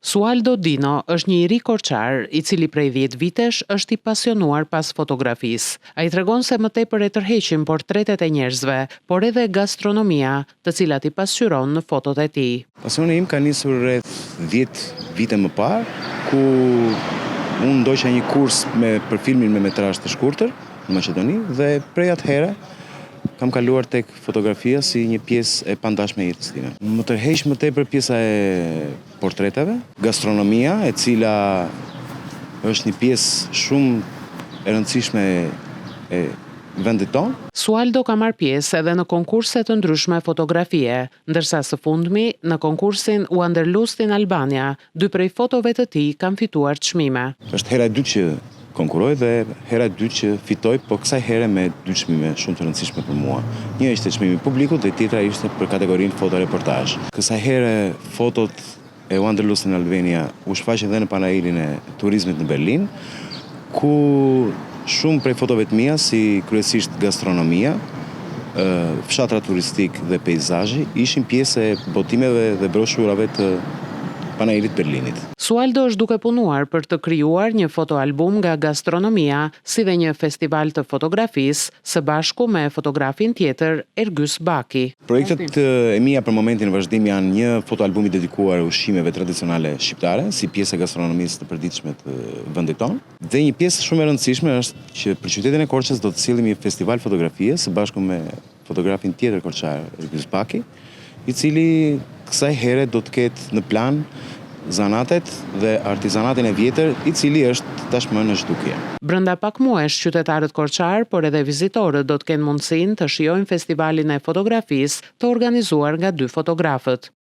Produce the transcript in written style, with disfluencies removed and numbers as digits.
Sualdo Dino është një i ri korçar i cili prej 10 vitesh është i pasionuar pas fotografisë. Ai tregon se më tepër e tërheqin portretet e njerëzve, por edhe gastronomia, të cilat i pasqyron në fotot e tij. Pasioni im ka nisur rreth 10 vite më parë, ku unë ndoqa një kurs për filmin me metrazh të shkurtër në Maqedoni dhe prej atëhere kam kaluar tek fotografia si një pjesë e pandashme e jetës time. Më tërheq më tepër pjesa e portreteve, gastronomia, e cila është një pjesë shumë e rëndësishme e vendit tonë. Sualdo ka marrë pjesë edhe në konkurse të ndryshme fotografie, ndërsa së fundmi në konkursin U Anderlustin Albania, 2 prej fotove të tij kanë fituar çmime. Është hera e dytë që konkuroj dhe hera e dytë që fitoj, po kësaj here me 2 çmime shumë të rëndësishme për mua. Një ishte çmimi i publikut dhe tjetra ishte për kategorinë fotoreportazh. Kësaj here fotot e U Anderlustin Albania u shfaqën edhe në panairin e turizmit në Berlin, ku shumë prej fotove të mia, si kryesisht gastronomia, fshatra turistik dhe peizazhi, ishin pjesë e botimeve dhe broshurave të panairit Berlinit. Sualdo është duke punuar për të krijuar një fotoalbum nga gastronomia, si dhe një festival të fotografisë, së bashku me fotografin tjetër Ergys Baki. Projektet e mia për momentin në vazhdim janë një fotoalbum i dedikuar ushqimeve tradicionale shqiptare, si pjesë e gastronomisë të përditshme të vendit tonë. Dhe një pjesë shumë e rëndësishme është që për qytetin e Korçës do të sillim një festival fotografie së bashku me fotografin tjetër korçar Ergys Baki, i cili kësaj here do të ketë në plan zanatet dhe artizanatin e vjetër, i cili është tashmë në zhdukje. Brenda pak muesh, qytetarët korçar, por edhe vizitorët do të kenë mundësinë të shijojnë festivalin e fotografisë të organizuar nga 2 fotografët.